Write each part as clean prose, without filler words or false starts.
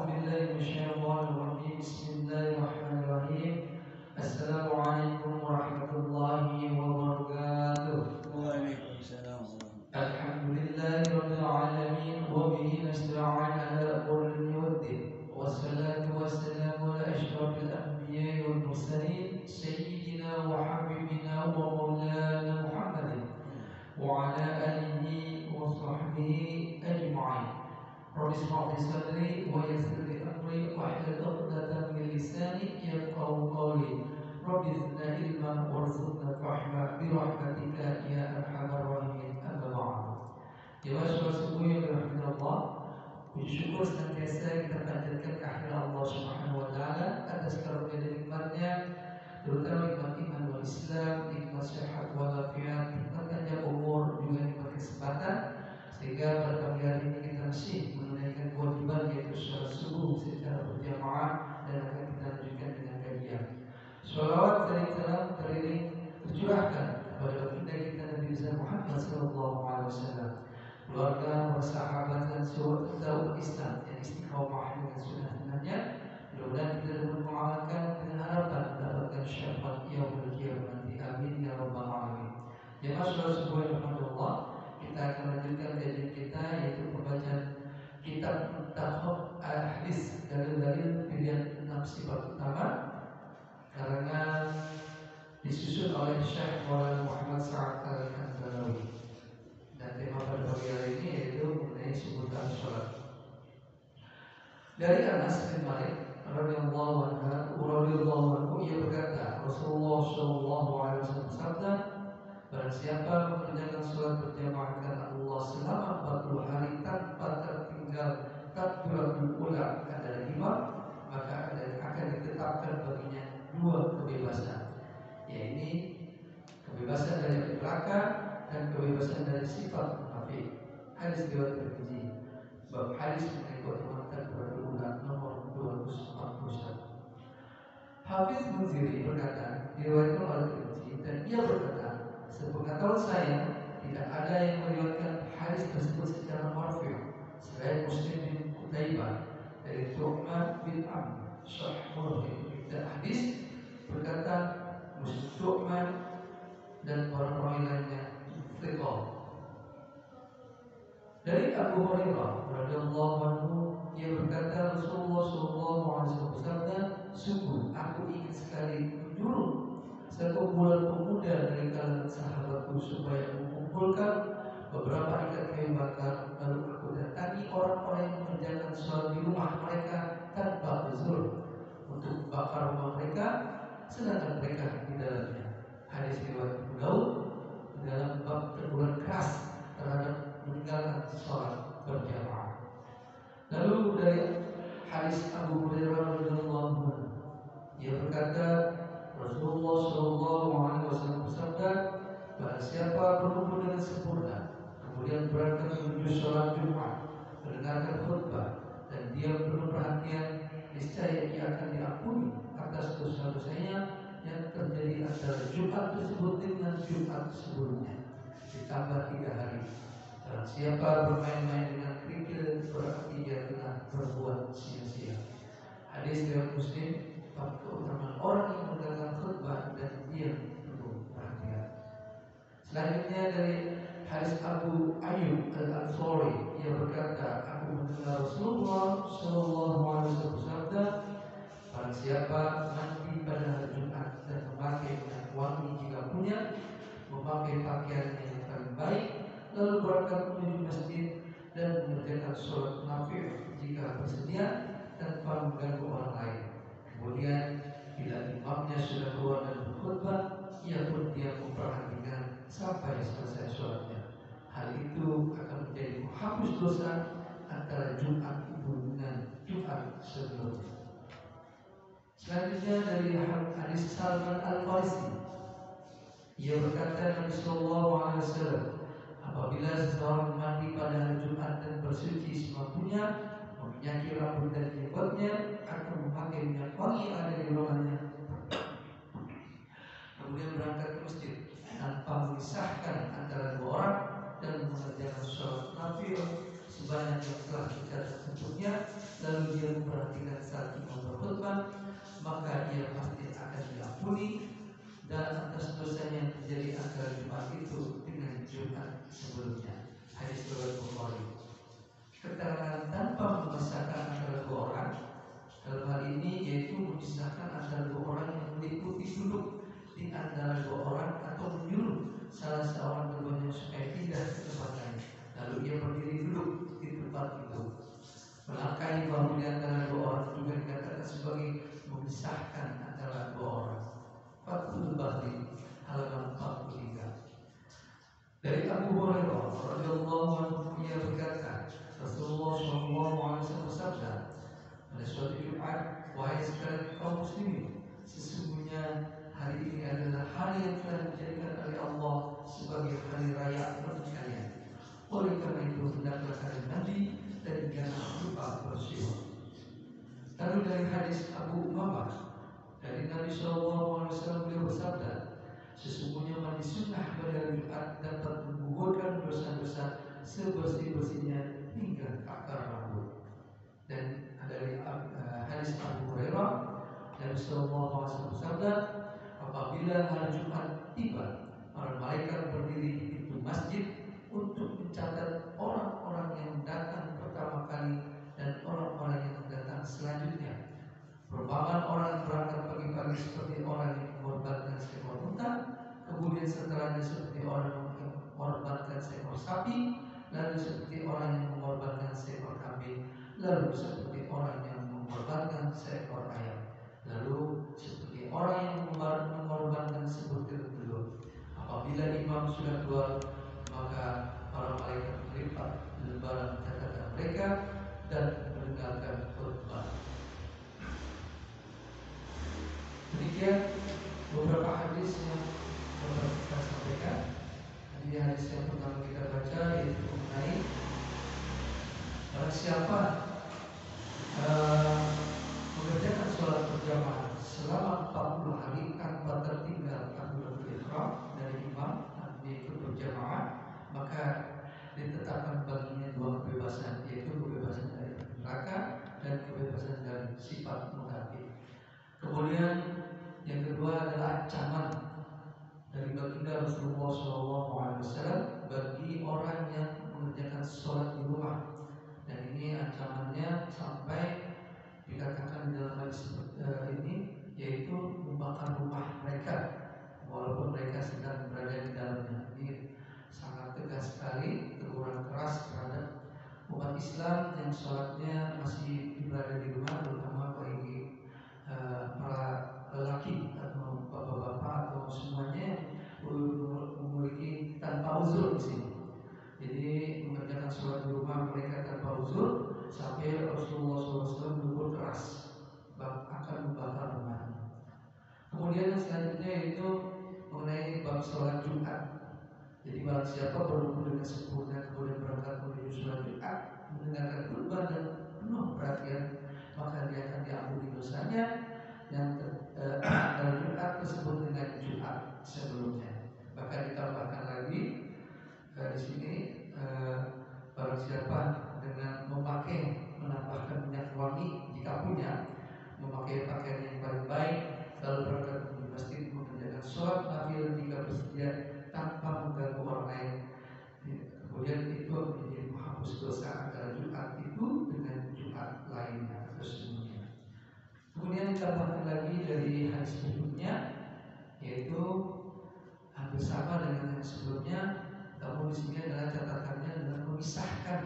بالله من الشيطان الرجيم. بسم الله الرحمن الرحيم. السلام عليكم ورحمة الله وبركاته. وعليكم السلام. الحمد لله رب العالمين وبه نستعين على أمور الدين، والصلاة والسلام على أشرف الأنبياء والمرسلين سيدنا وحبيبنا ومولانا محمد وعلى آله وصحبه أجمعين. رب اشرح لي صدري ويسر لي أمري واحلل عقدة من لساني يفقهوا قولي. رب زدنا علما وارزقنا فهما برحمتك يا أرحم الراحمين. أما بعد. Ya masyarakat subuh yang dirahmati Allah, puji syukur senantiasa kita panjatkan kehadirat Allah Subhanahu wa taala atas karunia dan nikmatnya, terutama nikmat iman wal Islam, nikmat sehat wal afiat, nikmat panjang umur, juga nikmat kesempatan, sehingga pada pagi hari ini kita masih menunaikan kewajiban yaitu salat subuh secara berjamaah dan akan kita lanjutkan dengan kajian. Shalawat dan salam teriring tercurahkan kepada baginda kita Nabi Muhammad SAW, keluarga, para sahabat dan seluruh Islam yang istiqomah dengan sunnah-sunnahnya. Mudah-mudahan kita dapat mengamalkan dengan harapan mendapatkan syafaat yaumul qiyamah nanti. Amin ya rabbal alamin. Ya masyaallah sebuah rahmatullah, kita akan lanjutkan kajian kita yaitu pembacaan kitab Takhaf al-Hadis, dalil-dalil pilihan 6 sifat utama karangan disusun oleh Syekh Maulana Muhammad Sa'ad Al-Kantarawi. Dan tema pada pagi hari ini yaitu mengenai sebutan sholat. Dari Anas bin Malik radhiyallahu anhu ia berkata, Rasulullah sallallahu alaihi wasallam bersabda, barang siapa mengerjakan sholat berjamaah karena Allah selama 40 hari tanpa tertinggal takbiratul ula adalah imam, maka akan ditetapkan baginya 2 kebebasan, yaitu kebebasan dari neraka dan kebebasan dari sifat munafik. Hadis riwayat Tirmidzi, bab hadis mengenai keutamaan takbiratul ula nomor 241. Hafiz Munziri berkata, diriwayatkan oleh Tirmidzi, dan ia berkata, sepengetahuan saya tidak ada yang meriwayatkan hadis tersebut secara marfu' selain Muslim bin Qutaibah dari Tu'man bin Amr sahih. Dan hadis berkata Muslim, Tu'man dan orang-orang lainnya thiqah. Dari Abu Hurairah radhiyallahu anhu ia berkata, Rasulullah sallallahu alaihi wasallam bersabda, sungguh aku ingin sekali menyuruh sekumpulan pemuda dari kalangan sahabatku supaya mengumpulkan beberapa ikat kayu bakar, lalu aku datangi orang-orang yang mengerjakan sholat di rumah mereka tanpa uzur untuk membakar rumah mereka sedangkan mereka di dalamnya. Hadis riwayat Abu Daud dalam bab teguran keras terhadap meninggalkan sholat berjamaah. Lalu dari hadis Abu Hurairah radhiyallahu anhu ia berkata, Rasulullah sallallahu alaihi wasallam bersabda, barang siapa berwudu dengan sempurna kemudian berangkat menuju sholat Jumat, mendengarkan khutbah dan dia penuh perhatian, niscaya ia akan diampuni atas dosa-dosanya yang terjadi antara Jumat tersebut dengan Jumat sebelumnya, ditambah 3 hari. Barang siapa bermain-main dengan kerikil, berarti dia telah berbuat sia-sia. Hadis riwayat Muslim, bab keutamaan orang yang mendengarkan khutbah dan dia penuh perhatian. Selanjutnya dari hadis Abu Ayyub Al-Ansari, ia berkata, aku mendengar Rasulullah sallallahu alaihi wasallam bersabda, barang siapa mandi pada hari Jumat dan memakai minyak wangi jika punya, memakai pakaian yang paling baik, lalu berangkat menuju masjid dan mengerjakan sholat nafil jika bersedia tanpa mengganggu orang lain. Kemudian bila imamnya sudah keluar dan berkhutbah, ia pun diam memperhatikan sampai selesai sholatnya. Hal itu akan menjadi menghapus dosa antara Jumat itu dengan Jumat sebelumnya. Selanjutnya dari hadis Salman Al-Farisi, ia berkata, Nabi sallallahu alaihi wasallam, apabila seseorang mandi pada hari Jumat dan bersuci semampunya, meminyaki rambut dan jenggotnya, akan memakai minyak wangi yang ada di rumahnya, kemudian berangkat ke masjid tanpa memisahkan antara 2 orang dan mengerjakan sholat nafil sebanyak yang telah dicatat untuknya, lalu dia memperhatikan saat imam berkhutbah, maka dia pasti akan diampuni dan atas dosanya yang terjadi antara Jumat itu dengan Jumat sebelumnya. Hadis riwayat Bukhari. Keterangan tanpa memisahkan antara dua orang dalam hal ini yaitu memisahkan antara dua orang yang meliputi duduk di antara dua orang atau menyuruh salah seorang keduanya supaya pindah ke tempat lain, lalu ia berdiri duduk di tempat itu. Melangkahi bahu di antara dua orang juga dikatakan sebagai memisahkan antara dua orang. Fathul Bari halaman 43. Dari Abu Hurairah radhiyallahu anhu ia berkata, Rasulullah sallallahu alaihi wasallam bersabda, pada suatu Jumat, wahai sekalian kaum muslimin, sesungguhnya hari ini adalah hari yang telah dijadikan oleh Allah sebagai hari raya bagi kalian. Oleh karena itu hendaklah kalian mandi dan jangan lupa bersiwak. Lalu dari hadis Abu Umamah dari Nabi sallallahu alaihi wasallam beliau bersabda, sesungguhnya mandi sunnah pada hari Jumat dapat menggugurkan dosa-dosa sebersih-bersihnya hingga akar rambut. Dan dari hadis Abu Hurairah Nabi sallallahu alaihi wasallam bersabda, apabila hari Jumat tiba, para malaikat berdiri di pintu masjid untuk mencatat orang-orang yang datang pertama kali dan orang-orang yang datang selanjutnya. Perumpamaan orang yang berangkat pagi-pagi seperti orang yang mengorbankan seekor unta, kemudian setelahnya seperti orang yang mengorbankan seekor sapi, lalu seperti orang yang mengorbankan seekor kambing, lalu seperti orang yang mengorbankan seekor ayam, lalu seperti orang yang mengorbankan sebutir telur. Apabila imam sudah keluar, maka para malaikat melipat lembaran catatan mereka dan mendengarkan khutbah. Demikian beberapa hadis yang dapat kita sampaikan. Ini hadis yang pertama kita baca yaitu mengenai siapa mengerjakan sholat berjamaah selama 40 hari tanpa tertinggal takbiratul ihram dari imam dan ikut berjamaah, maka ditetapkan baginya dua kebebasan, yaitu kebebasan dari neraka dan kebebasan dari sifat munafik. Kemudian yang kedua adalah ancaman dari baginda Rasulullah SAW bagi orang yang mengerjakan sholat di rumah. Dan ini ancamannya sampai dikatakan di dalam hadis ini, yaitu membakar rumah mereka walaupun mereka sedang berada di dalamnya. Ini sangat tegas sekali, teguran keras terhadap umat Islam yang sholatnya masih berada di rumah, terutama bagi para lelaki atau bapak-bapak atau semuanya memiliki tanpa uzur di sini. Jadi mengerjakan sholat di rumah mereka tanpa uzur sampai Rasulullah SAW menegur keras akan membakar rumahnya. Kemudian yang selanjutnya yaitu mengenai bab sholat Jumat. Jadi barang siapa berwudu dengan sempurna kemudian berangkat menuju sholat Jumat, mendengarkan khutbah dan penuh perhatian, maka dia akan diampuni dosanya yang dari Jumat tersebut dengan Jumat sebelumnya. Bahkan ditambahkan lagi di sini barang siapa dengan menambahkan minyak wangi jika punya, memakai pakaian yang paling baik, lalu berangkat ke masjid mengerjakan sholat nafil jika bersedia tanpa mengganggu orang lain, kemudian itu menjadi menghapus dosa antara Jumat itu dengan Jumat lainnya sesungguhnya. Kemudian ditambahkan lagi dari hadis berikutnya, yaitu hampir sama dengan yang sebelumnya, namun di sini adalah catatannya adalah memisahkan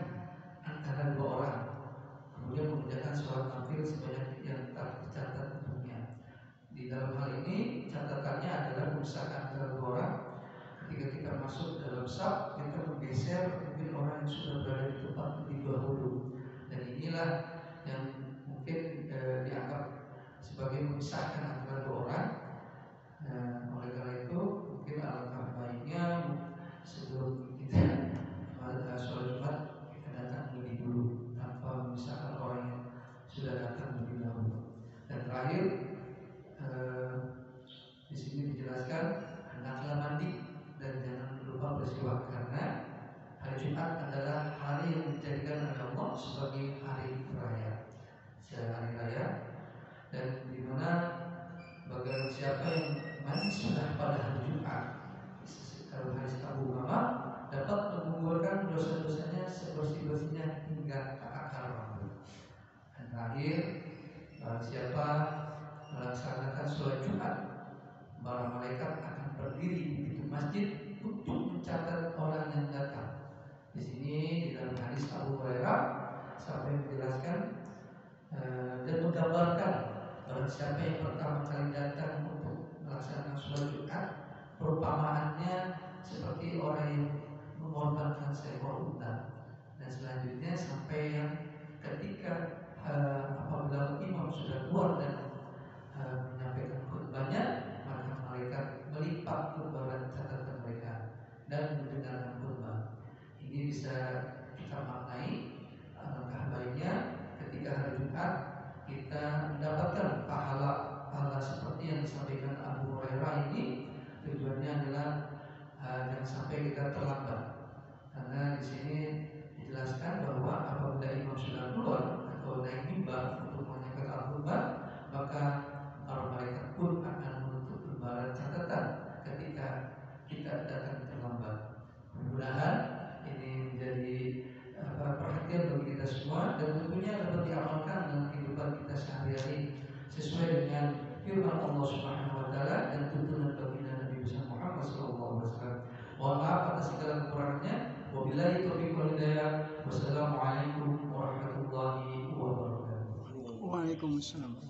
antara dua orang, kemudian mengerjakan sholat nafil sebanyak yang tak tercatat untuknya. Di dalam hal ini catatannya adalah memisahkan antara dua orang. Ketika kita masuk dalam saf, kita menggeser mungkin orang yang sudah berada di tempat lebih dahulu, dan inilah yang mungkin dianggap sebagai memisahkan antara dua orang. Oleh karena itu mungkin alangkah baiknya sebelum kita sholat Jumat kita datang lebih dulu tanpa terakhir, siapa melaksanakan sholat Jumat, para malaikat akan berdiri di pintu masjid untuk mencatat orang yang datang. Di sini di dalam hadis Abu Hurairah sampai menjelaskan dan menggambarkan barang siapa yang pertama kali datang untuk melaksanakan sholat Jumat, perumpamaannya seperti orang yang mengorbankan seekor unta. Dan selanjutnya sampai yang ketika apabila imam sudah keluar dan menyampaikan khutbahnya, maka malaikat melipat lembaran catatan mereka dan mendengarkan khutbah. Ini bisa kita maknai alangkah baiknya ketika hari Jumat kita mendapatkan pahala seperti yang disampaikan Abu Hurairah ini. Tujuannya adalah jangan sampai kita terlambat, karena di sini dijelaskan bahwa apabila imam sudah keluar atau naik mimbar untuk menyampaikan khutbah, maka para malaikat pun akan menutup lembaran catatan ketika kita datang terlambat. Mudah-mudahan ini menjadi perhatian bagi kita semua dan tentunya dapat diamalkan dalam kehidupan kita sehari-hari sesuai dengan firman Allah Subhanahu wa taala dan tuntunan baginda Nabi Muhammad sallallahu alaihi wasallam. Mohon maaf atas segala kekurangannya. Wabillahi taufiq wal hidayah. Wassalamualaikum warahmatullahi wabarakatuh. Waalaikumsalam.